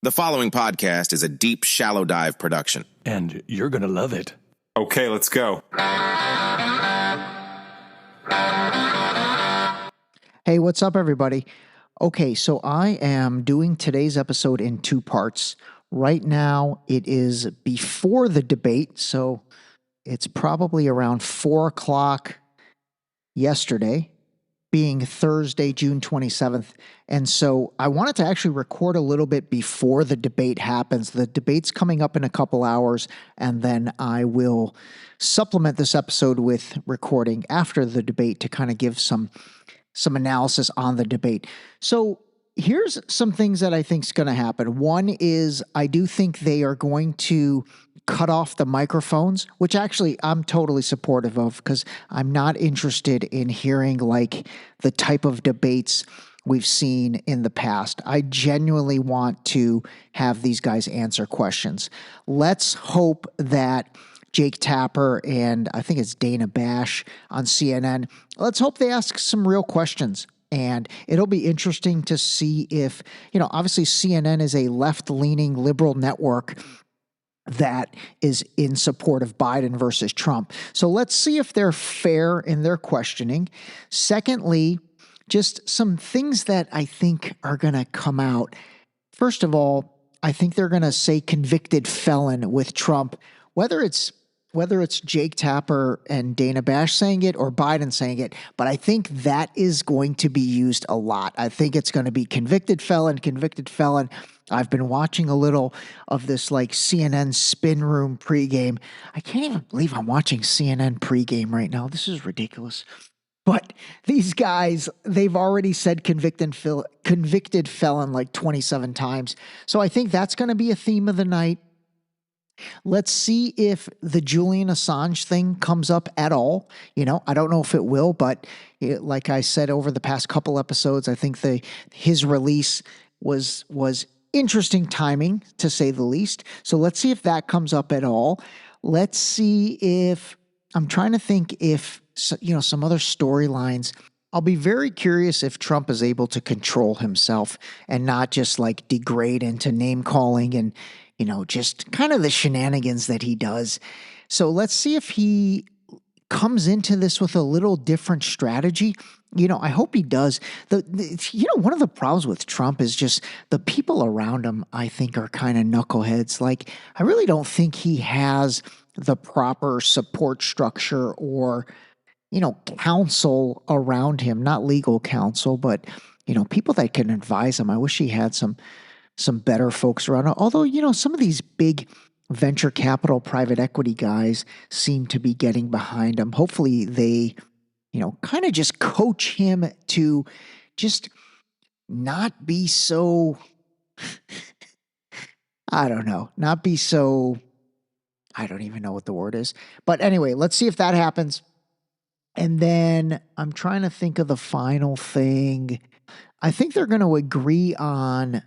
The following podcast is a deep, shallow dive production. And you're going to love it. Okay, let's go. Hey, what's up, everybody? Okay, so I am doing today's episode in two parts. Right now, it is before the debate, so it's probably around 4 o'clock yesterday, being Thursday, June 27th. And so I wanted to actually record a little bit before the debate happens. The debate's coming up in a couple hours, and then I will supplement this episode with recording after the debate to kind of give some analysis on the debate. So here's some things that I think is going to happen. One is I do think they are going to cut off the microphones, which actually I'm totally supportive of because I'm not interested in hearing like the type of debates we've seen in the past. I genuinely want to have these guys answer questions. Let's hope that Jake Tapper and I think it's Dana Bash on CNN, let's hope they ask some real questions. And it'll be interesting to see if, obviously CNN is a left-leaning liberal network that is in support of Biden versus Trump. So let's see if they're fair in their questioning. Secondly, just some things that I think are going to come out. First of all, I think they're going to say convicted felon with Trump, whether it's Jake Tapper and Dana Bash saying it or Biden saying it, but I think that is going to be used a lot. I think it's going to be convicted felon. I've been watching a little of this like CNN spin room pregame. I can't even believe I'm watching CNN pregame right now. This is ridiculous. But these guys, they've already said convicted felon like 27 times. So I think that's going to be a theme of the night. Let's see if the Julian Assange thing comes up at all. I don't know if it will, but like I said over the past couple episodes, I think his release was interesting timing, to say the least. So let's see if that comes up at all. Let's see if, I'm trying to think if, some other storylines. I'll be very curious if Trump is able to control himself and not just like degrade into name calling and, just kind of the shenanigans that he does. So let's see if he comes into this with a little different strategy. I hope he does. One of the problems with Trump is just the people around him, I think, are kind of knuckleheads. Like, I really don't think he has the proper support structure or, counsel around him, not legal counsel, but, people that can advise him. I wish he had some better folks around. Although, some of these big venture capital, private equity guys seem to be getting behind him. Hopefully they, kind of just coach him to just not be so, I don't even know what the word is. But anyway, let's see if that happens. And then I'm trying to think of the final thing. I think they're going to agree on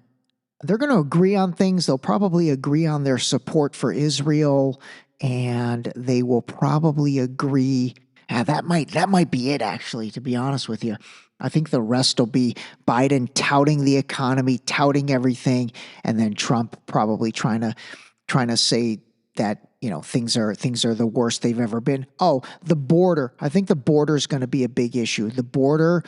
things. They'll probably agree on their support for Israel, and they will probably agree. That might be it, actually, to be honest with you. I think the rest will be Biden touting the economy, touting everything, and then Trump probably trying to say that, things are the worst they've ever been. Oh, the border. I think the border is going to be a big issue. The border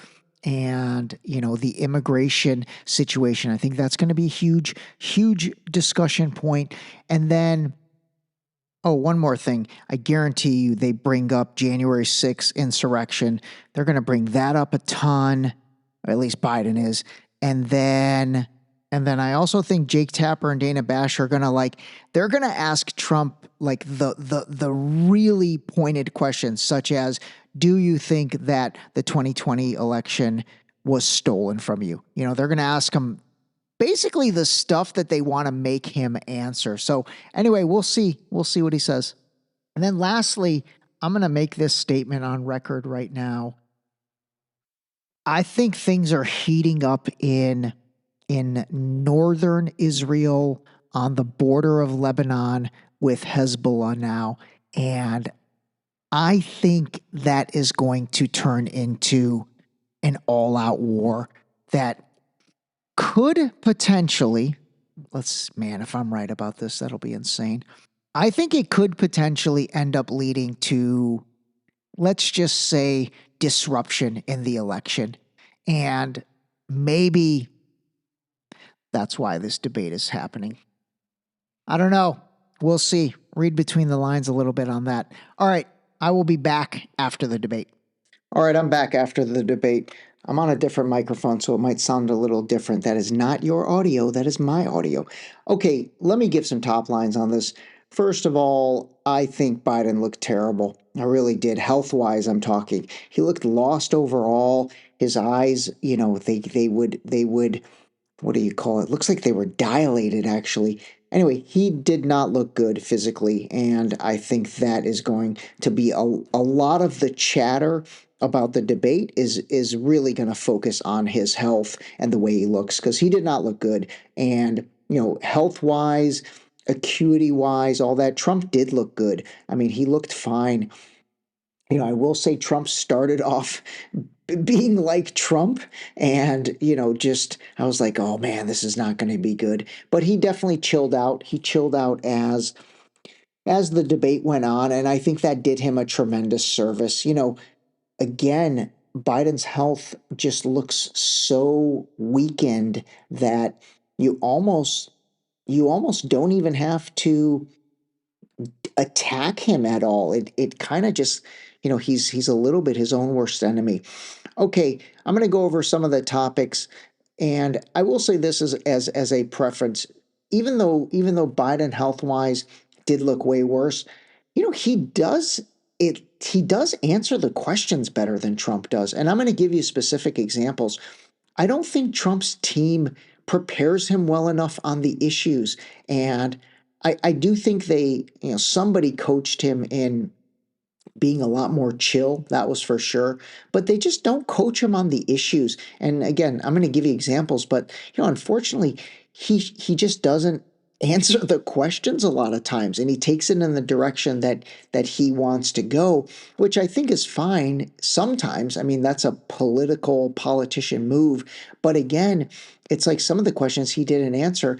and, the immigration situation. I think that's going to be a huge, huge discussion point. And then, one more thing. I guarantee you they bring up January 6th insurrection. They're going to bring that up a ton, or at least Biden is. And then I also think Jake Tapper and Dana Bash are going to they're going to ask Trump the really pointed questions, such as, do you think that the 2020 election was stolen from you? They're going to ask him basically the stuff that they want to make him answer. So anyway, we'll see. We'll see what he says. And then lastly, I'm going to make this statement on record right now. I think things are heating up in northern Israel on the border of Lebanon with Hezbollah now. And I think that is going to turn into an all-out war that could potentially, if I'm right about this, that'll be insane. I think it could potentially end up leading to, let's just say, disruption in the election. And maybe that's why this debate is happening. I don't know. We'll see. Read between the lines a little bit on that. All right. I will be back after the debate. All right. I'm back after the debate. I'm on a different microphone, so it might sound a little different. That is not your audio. That is my audio. Okay. Let me give some top lines on this. First of all, I think Biden looked terrible. I really did. Health-wise, I'm talking. He looked lost overall. His eyes, they would what do you call it? Looks like they were dilated, actually. Anyway, he did not look good physically, and I think that is going to be a lot of the chatter about the debate is really going to focus on his health and the way he looks, because he did not look good. And, health-wise, acuity-wise, all that, Trump did look good. I mean, he looked fine. I will say Trump started off being like Trump, and just I was like, oh man, this is not going to be good. But he definitely chilled out. He chilled out as the debate went on, and I think that did him a tremendous service. Again, Biden's health just looks so weakened that you almost don't even have to attack him at all. It kind of just, he's a little bit his own worst enemy. Okay, I'm going to go over some of the topics, and I will say this as a preference. Even though Biden health wise did look way worse, he does it. He does answer the questions better than Trump does, and I'm going to give you specific examples. I don't think Trump's team prepares him well enough on the issues, and I do think somebody coached him in being a lot more chill, that was for sure. But they just don't coach him on the issues. And again, I'm going to give you examples, but unfortunately, he just doesn't answer the questions a lot of times, and he takes it in the direction that he wants to go, which I think is fine sometimes. I mean, that's a politician move. But again, it's like some of the questions he didn't answer,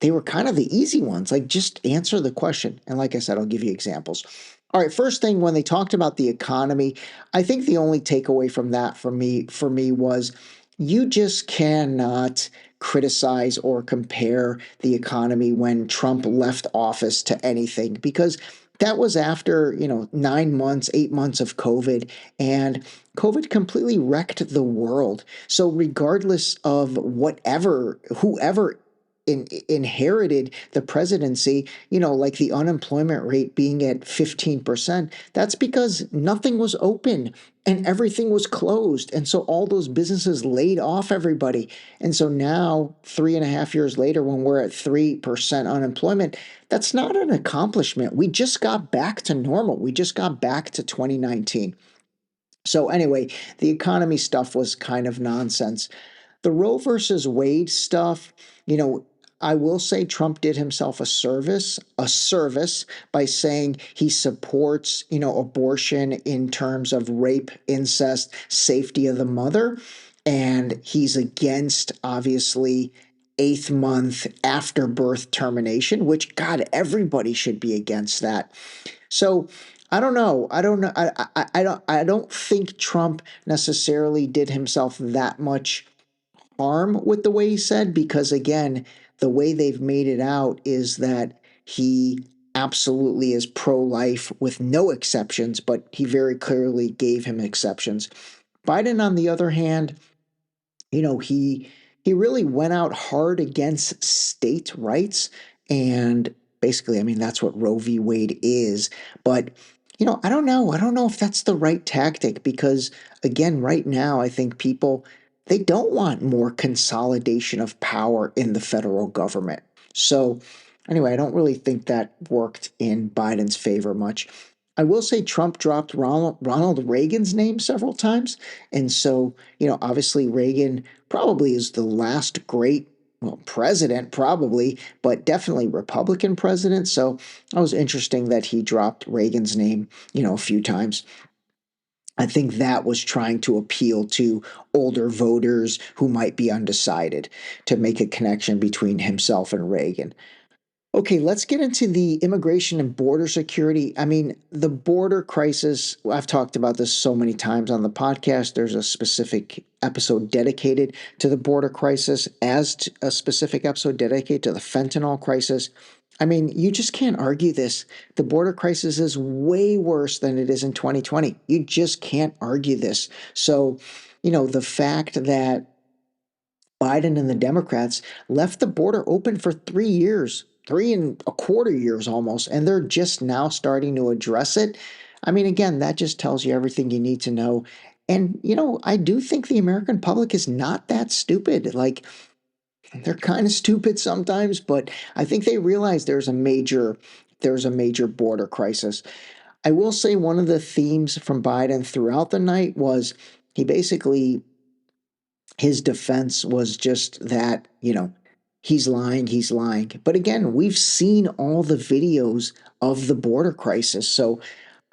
they were kind of the easy ones. Like, just answer the question. And like I said, I'll give you examples. All right, first thing, when they talked about the economy, I think the only takeaway from that for me was you just cannot criticize or compare the economy when Trump left office to anything, because that was after, 9 months, 8 months of COVID, and COVID completely wrecked the world. So regardless of whoever inherited the presidency, like the unemployment rate being at 15%, that's because nothing was open and everything was closed. And so all those businesses laid off everybody. And so now, 3.5 years later, when we're at 3% unemployment, that's not an accomplishment. We just got back to normal. We just got back to 2019. So anyway, the economy stuff was kind of nonsense. The Roe versus Wade stuff, I will say Trump did himself a service by saying he supports, abortion in terms of rape, incest, safety of the mother, and he's against, obviously, 8th month after birth termination, which, God, everybody should be against that. So I don't know. I don't think Trump necessarily did himself that much harm with the way he said, because again, the way they've made it out is that he absolutely is pro-life with no exceptions, but he very clearly gave him exceptions. Biden, on the other hand, he really went out hard against state rights, and basically, I mean, that's what Roe v. Wade is. But I don't know. I don't know if that's the right tactic, because again, right now, I think people, they don't want more consolidation of power in the federal government. So anyway, I don't really think that worked in Biden's favor much. I will say Trump dropped Ronald Reagan's name several times. And so, obviously Reagan probably is the last great, president, probably, but definitely Republican president. So it was interesting that he dropped Reagan's name, a few times. I think that was trying to appeal to older voters who might be undecided to make a connection between himself and Reagan. Okay, let's get into the immigration and border security. I mean, the border crisis, I've talked about this so many times on the podcast. There's a specific episode dedicated to the border crisis, a specific episode dedicated to the fentanyl crisis. I mean, you just can't argue this. The border crisis is way worse than it is in 2020. You just can't argue this. So, the fact that Biden and the Democrats left the border open for 3 years, 3.25 years almost, and they're just now starting to address it. I mean, again, that just tells you everything you need to know. And, I do think the American public is not that stupid. Like, they're kind of stupid sometimes, but I think they realize there's a major border crisis. I will say one of the themes from Biden throughout the night was he basically his defense was just that, he's lying, he's lying. But again, we've seen all the videos of the border crisis, so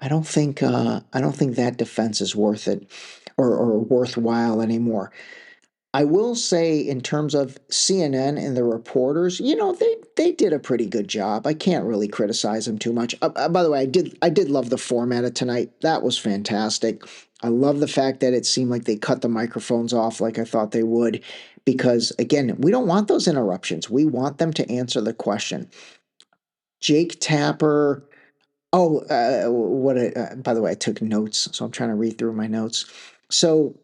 I don't think that defense is worth it or worthwhile anymore. I will say, in terms of CNN and the reporters, they did a pretty good job. I can't really criticize them too much. By the way, I did love the format of tonight. That was fantastic. I love the fact that it seemed like they cut the microphones off like I thought they would, because again, we don't want those interruptions. We want them to answer the question. Jake Tapper. Oh, by the way, I took notes, so I'm trying to read through my notes. So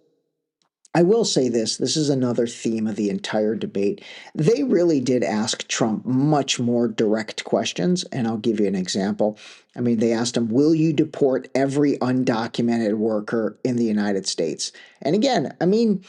I will say this. This is another theme of the entire debate. They really did ask Trump much more direct questions, and I'll give you an example. I mean, they asked him, will you deport every undocumented worker in the United States? And again, I mean,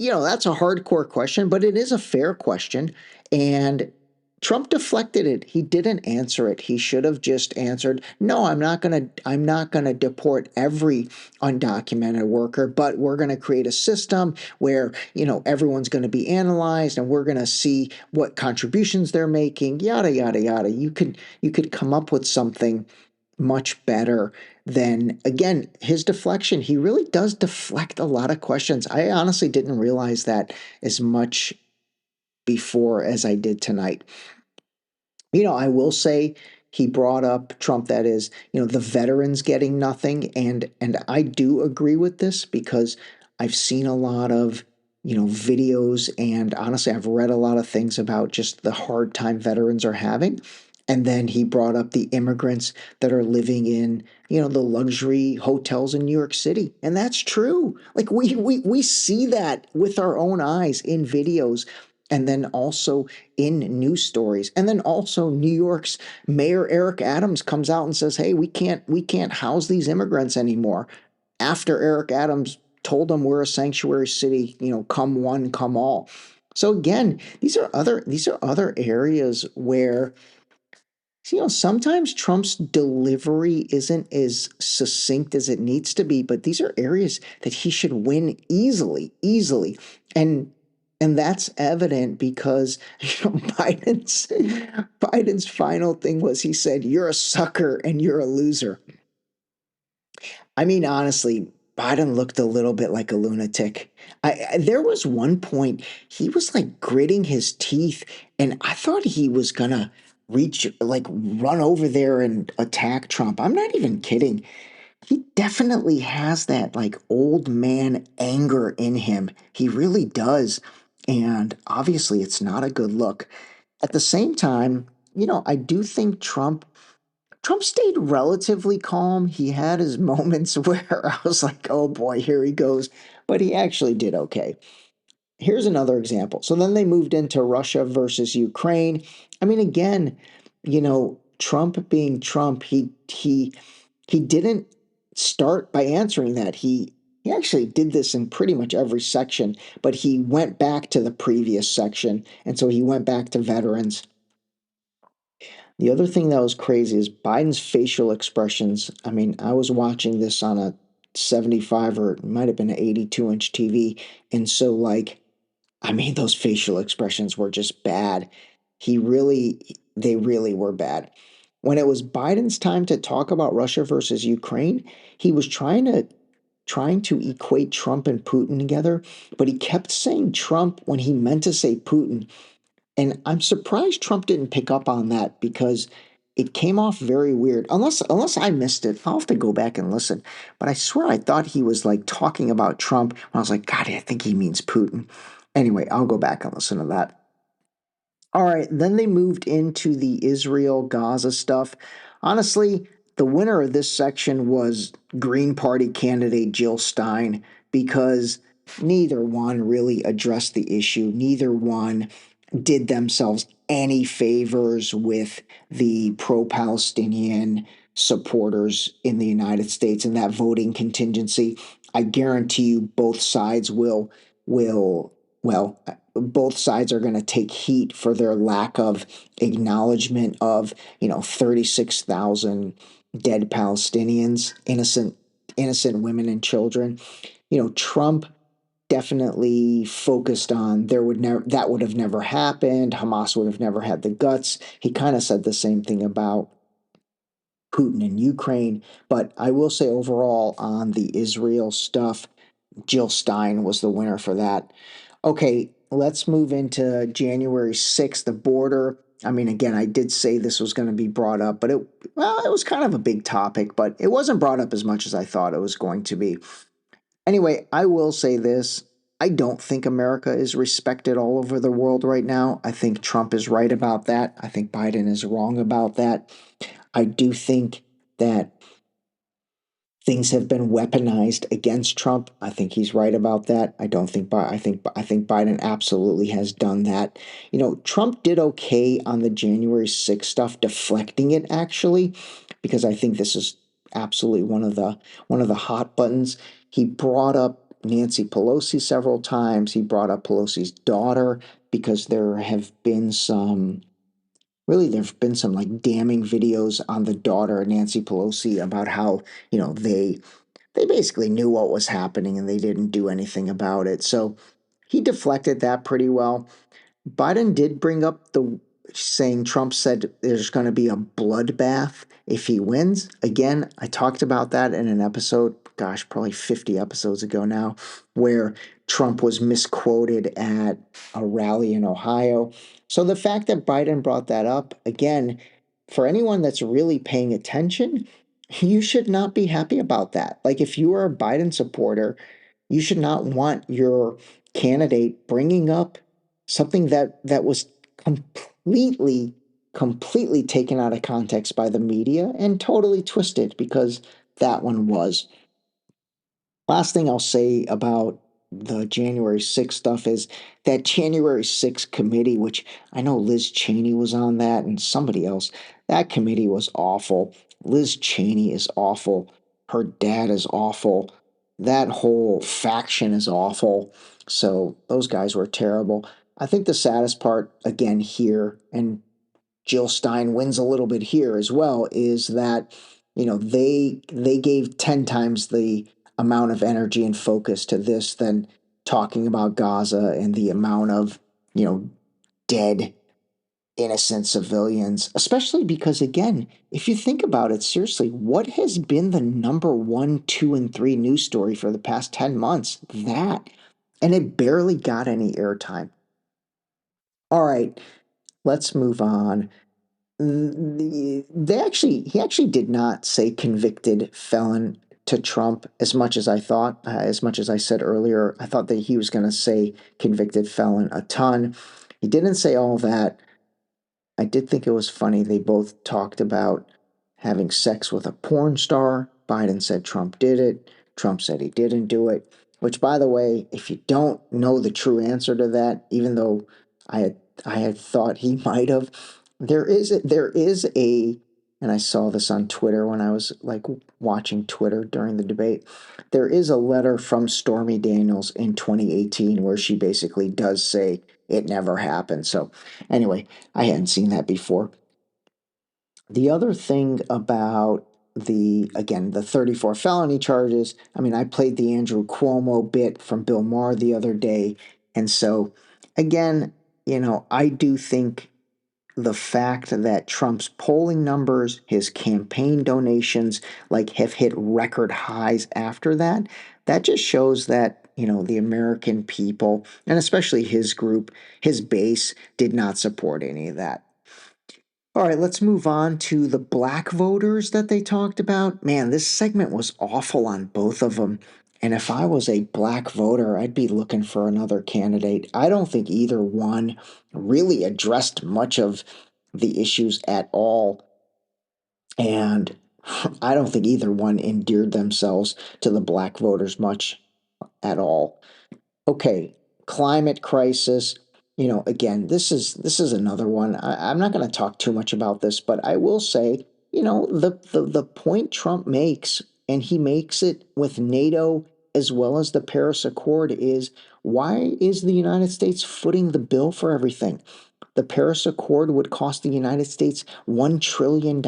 that's a hardcore question, but it is a fair question. And Trump deflected it. He didn't answer it. He should have just answered, "No, I'm not going to deport every undocumented worker, but we're going to create a system where, everyone's going to be analyzed and we're going to see what contributions they're making, yada yada yada." You could come up with something much better than, again, his deflection. He really does deflect a lot of questions. I honestly didn't realize that as much before as I did tonight. I will say he brought up Trump, that is, the veterans getting nothing, and I do agree with this because I've seen a lot of, videos, and honestly I've read a lot of things about just the hard time veterans are having. And then he brought up the immigrants that are living in, the luxury hotels in New York City. And that's true. Like we see that with our own eyes in videos, and then also in news stories. And then also New York's Mayor Eric Adams comes out and says, "Hey, we can't house these immigrants anymore." After Eric Adams told them we're a sanctuary city, come one, come all. So again, these are other areas where, sometimes Trump's delivery isn't as succinct as it needs to be, but these are areas that he should win easily, easily. And that's evident because, Biden's final thing was, he said, "You're a sucker and you're a loser." I mean, honestly, Biden looked a little bit like a lunatic. There was one point he was like gritting his teeth, and I thought he was gonna run over there and attack Trump. I'm not even kidding. He definitely has that like old man anger in him. He really does. And obviously, it's not a good look. At the same time, I do think Trump stayed relatively calm. He had his moments where I was like, "Oh boy, here he goes." But he actually did okay. Here's another example. So then they moved into Russia versus Ukraine. I mean, again, Trump being Trump, he didn't start by answering that. He actually did this in pretty much every section, but he went back to the previous section, and so he went back to veterans. The other thing that was crazy is Biden's facial expressions. I mean, I was watching this on a 75, or it might have been an 82-inch TV, and so I mean, those facial expressions were just bad. They really were bad. When it was Biden's time to talk about Russia versus Ukraine, he was trying to trying to equate Trump and Putin together, but he kept saying Trump when he meant to say Putin. And I'm surprised Trump didn't pick up on that because it came off very weird. Unless I missed it. I'll have to go back and listen. But I swear I thought he was like talking about Trump. And I was like, God, I think he means Putin. Anyway, I'll go back and listen to that. All right, then they moved into the Israel Gaza stuff. Honestly, the winner of this section was Green Party candidate Jill Stein because neither one really addressed the issue. Neither one did themselves any favors with the pro Palestinian supporters in the United States and that voting contingency. I guarantee you both sides will both sides are going to take heat for their lack of acknowledgement of 36,000 dead Palestinians, innocent women and children. Trump definitely focused on that would have never happened. Hamas would have never had the guts. He kind of said the same thing about Putin and Ukraine. But I will say overall on the Israel stuff, Jill Stein was the winner for that. Okay, let's move into January 6th, the border. I mean, again, I did say this was going to be brought up, but it was kind of a big topic, but it wasn't brought up as much as I thought it was going to be. Anyway, I will say this. I don't think America is respected all over the world right now. I think Trump is right about that. I think Biden is wrong about that. I do think that things have been weaponized against Trump. I think he's right about that. I don't think I think Biden absolutely has done that. Trump did okay on the January 6th stuff, deflecting it actually, because I think this is absolutely one of the hot buttons. He brought up Nancy Pelosi several times. He brought up Pelosi's daughter because there have been some like damning videos on the daughter of Nancy Pelosi about how they basically knew what was happening and they didn't do anything about it. So he deflected that pretty well. Biden did bring up the saying Trump said there's going to be a bloodbath if he wins. Again, I talked about that in an episode, gosh, probably 50 episodes ago now, where Trump was misquoted at a rally in Ohio. So the fact that Biden brought that up, again, for anyone that's really paying attention, you should not be happy about that. Like if you are a Biden supporter, you should not want your candidate bringing up something that was completely taken out of context by the media and totally twisted because that one was. Last thing I'll say about the January 6th stuff is that January 6th committee, which I know Liz Cheney was on that and somebody else, that committee was awful. Liz Cheney is awful. Her dad is awful. That whole faction is awful. So those guys were terrible. I think the saddest part, again, here, and Jill Stein wins a little bit here as well, is that they gave 10 times the amount of energy and focus to this than talking about Gaza and the amount of dead innocent civilians, especially because again, if you think about it seriously, what has been the number 1, 2, and 3 news story for the past 10 months? That. And it barely got any airtime. All right, let's move on. He actually did not say convicted felon to Trump as much as I thought, as much as I said earlier. I thought that he was going to say convicted felon a ton. He didn't say all that. I did think it was funny. They both talked about having sex with a porn star. Biden said Trump did it. Trump said he didn't do it. Which, by the way, if you don't know the true answer to that, even though I had thought he might have, there is a, and I saw this on Twitter when I was like watching Twitter during the debate. There is a letter from Stormy Daniels in 2018 where she basically does say it never happened. So anyway, I hadn't seen that before. The other thing about the 34 felony charges, I mean, I played the Andrew Cuomo bit from Bill Maher the other day. And so, again, I do think the fact that Trump's polling numbers, his campaign donations, like have hit record highs after that, that just shows that, the American people, and especially his group, his base, did not support any of that. All right, let's move on to the black voters that they talked about. Man, this segment was awful on both of them. And if I was a black voter, I'd be looking for another candidate. I don't think either one really addressed much of the issues at all. And I don't think either one endeared themselves to the black voters much at all. Okay, climate crisis. Again, this is another one. I'm not going to talk too much about this, but I will say, the point Trump makes, and he makes it with NATO as well as the Paris Accord, is why is the United States footing the bill for everything? The Paris Accord would cost the United States $1 trillion.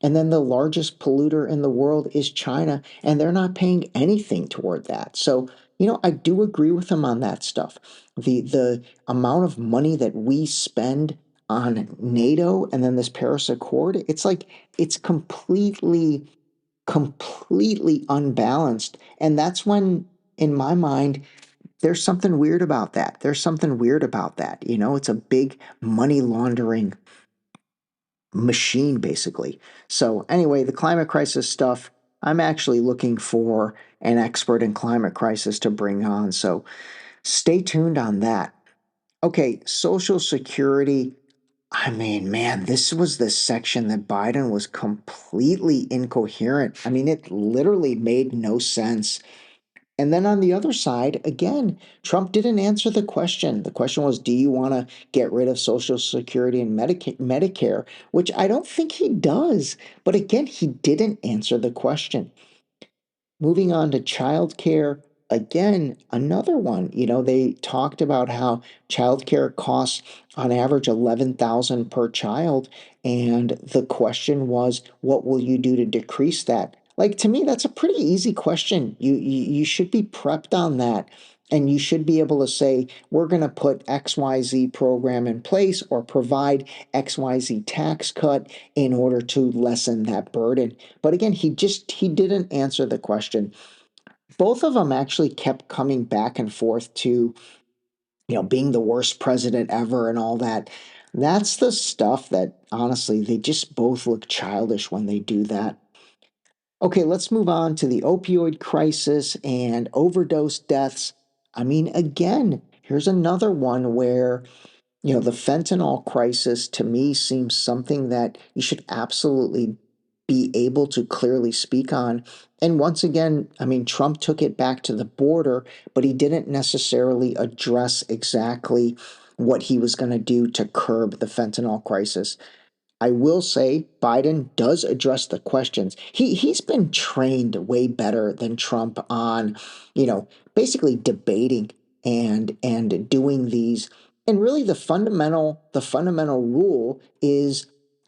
And then the largest polluter in the world is China, and they're not paying anything toward that. So, I do agree with him on that stuff. The amount of money that we spend on NATO and then this Paris Accord, it's like it's completely unbalanced. And that's when, in my mind, there's something weird about that. There's something weird about that. It's a big money laundering machine, basically. So, anyway, the climate crisis stuff, I'm actually looking for an expert in climate crisis to bring on. So, stay tuned on that. Okay, Social Security. I mean, man, this was the section that Biden was completely incoherent. I mean, it literally made no sense. And then on the other side, again, Trump didn't answer the question. The question was, do you want to get rid of Social Security and Medicare? Which I don't think he does. But again, he didn't answer the question. Moving on to childcare, again, another one. They talked about how childcare costs on average 11,000 per child, and the question was, what will you do to decrease that? Like, to me, that's a pretty easy question. You should be prepped on that. And you should be able to say, we're going to put XYZ program in place or provide XYZ tax cut in order to lessen that burden. But again, he didn't answer the question. Both of them actually kept coming back and forth to, being the worst president ever and all that. That's the stuff that honestly, they just both look childish when they do that. Okay, let's move on to the opioid crisis and overdose deaths. I mean, again, here's another one where, the fentanyl crisis to me seems something that you should absolutely be able to clearly speak on. And once again, I mean, Trump took it back to the border, but he didn't necessarily address exactly what he was going to do to curb the fentanyl crisis. I will say Biden does address the questions. He's been trained way better than Trump on, basically debating and doing these. And really the fundamental rule is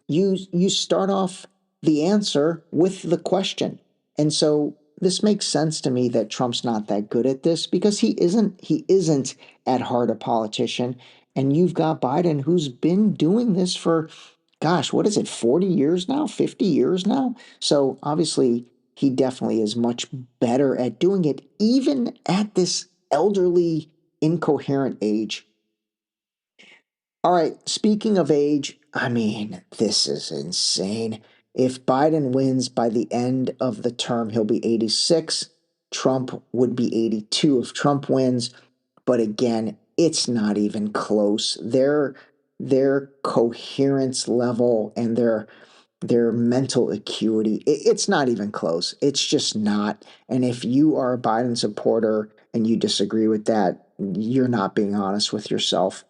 you start off the answer with the question. And so this makes sense to me that Trump's not that good at this because he isn't at heart a politician. And you've got Biden who's been doing this for, gosh, what is it, 40 years now, 50 years now? So obviously, he definitely is much better at doing it, even at this elderly, incoherent age. All right, speaking of age, I mean, this is insane. If Biden wins by the end of the term, he'll be 86. Trump would be 82 if Trump wins. But again, it's not even close. Their coherence level and their mental acuity, it's not even close. It's just not. And if you are a Biden supporter and you disagree with that, you're not being honest with yourself.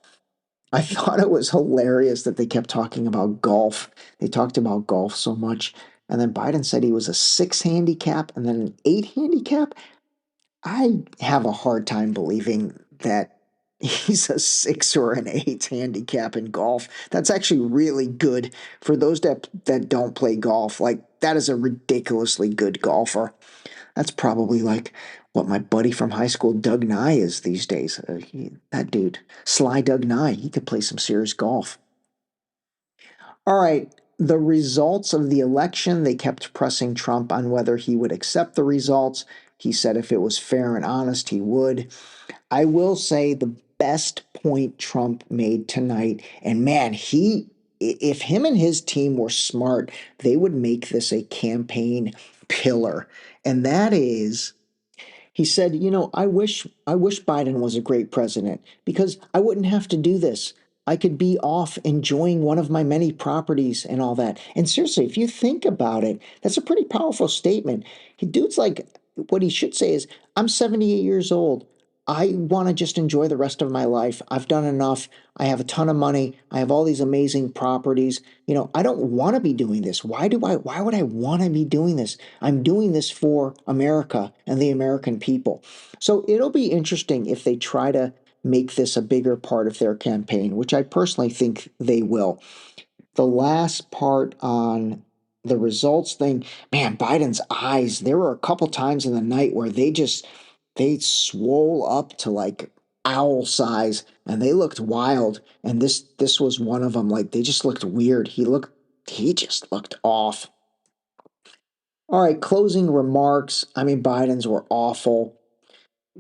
I thought it was hilarious that they kept talking about golf. They talked about golf so much. And then Biden said he was a 6 handicap and then an 8 handicap. I have a hard time believing that he's a 6 or an 8 handicap in golf. That's actually really good for those that don't play golf. Like, that is a ridiculously good golfer. That's probably like what my buddy from high school, Doug Nye, is these days. That dude, Sly Doug Nye, he could play some serious golf. All right. The results of the election, they kept pressing Trump on whether he would accept the results. He said if it was fair and honest, he would. I will say the best point Trump made tonight, and man, if him and his team were smart, they would make this a campaign pillar. And that is, he said, I wish Biden was a great president because I wouldn't have to do this. I could be off enjoying one of my many properties and all that. And seriously, if you think about it, that's a pretty powerful statement. Dude's like, what he should say is, I'm 78 years old. I want to just enjoy the rest of my life. I've done enough. I have a ton of money. I have all these amazing properties. I don't want to be doing this. Why would I want to be doing this? I'm doing this for America and the American people. So it'll be interesting if they try to make this a bigger part of their campaign, which I personally think they will. The last part on the results thing, man, Biden's eyes, there were a couple times in the night where they swole up to like owl size and they looked wild. And this was one of them. Like they just looked weird. He just looked off. All right, closing remarks. I mean, Biden's were awful.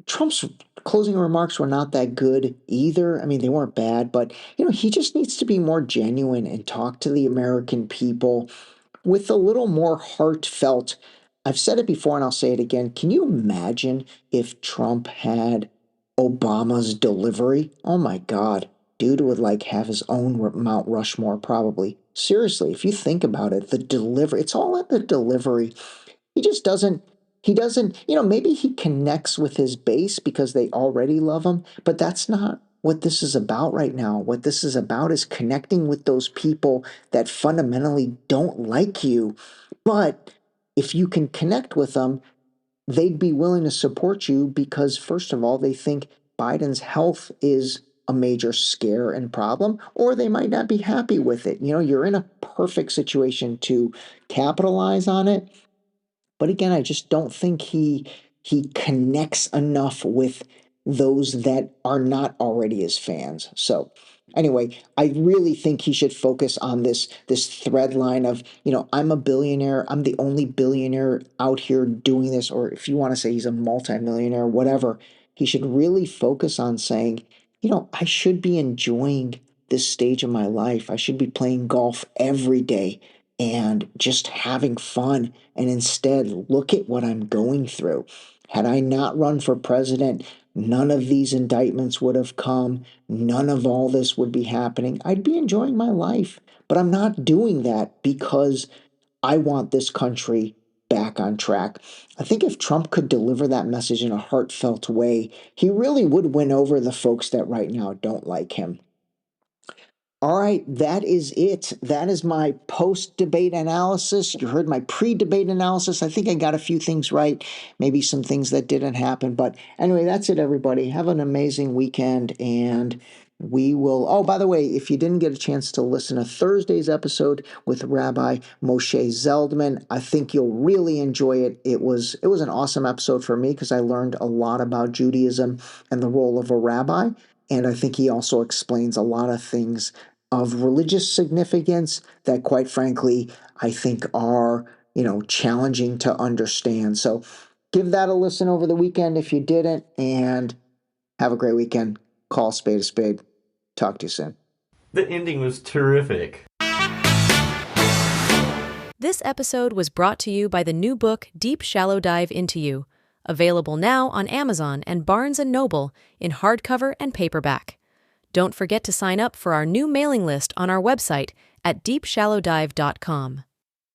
Trump's closing remarks were not that good either. I mean, they weren't bad, but he just needs to be more genuine and talk to the American people with a little more heartfelt. I've said it before and I'll say it again. Can you imagine if Trump had Obama's delivery? Oh my God. Dude would like have his own Mount Rushmore probably. Seriously, if you think about it, the delivery, it's all at the delivery. He just doesn't, maybe he connects with his base because they already love him, but that's not what this is about right now. What this is about is connecting with those people that fundamentally don't like you. But if you can connect with them, they'd be willing to support you because, first of all, they think Biden's health is a major scare and problem, or they might not be happy with it. You're in a perfect situation to capitalize on it. But again, I just don't think he connects enough with those that are not already his fans. So anyway, I really think he should focus on this thread line of, I'm a billionaire, I'm the only billionaire out here doing this, or if you want to say he's a multimillionaire, whatever, he should really focus on saying, I should be enjoying this stage of my life. I should be playing golf every day and just having fun. And instead, look at what I'm going through. Had I not run for president, none of these indictments would have come. None of all this would be happening. I'd be enjoying my life. But I'm not doing that because I want this country back on track. I think if Trump could deliver that message in a heartfelt way, he really would win over the folks that right now don't like him. All right, that is it. That is my post-debate analysis. You heard my pre-debate analysis. I think I got a few things right, maybe some things that didn't happen. But anyway, that's it, everybody. Have an amazing weekend, and we will... Oh, by the way, if you didn't get a chance to listen to Thursday's episode with Rabbi Moshe Zeldman, I think you'll really enjoy it. It was an awesome episode for me because I learned a lot about Judaism and the role of a rabbi. And I think he also explains a lot of things of religious significance that, quite frankly, I think are, challenging to understand. So give that a listen over the weekend if you didn't, and have a great weekend. Call a spade a spade. Talk to you soon. The ending was terrific. This episode was brought to you by the new book, Deep Shallow Dive Into You, available now on Amazon and Barnes & Noble in hardcover and paperback. Don't forget to sign up for our new mailing list on our website at deepshallowdive.com.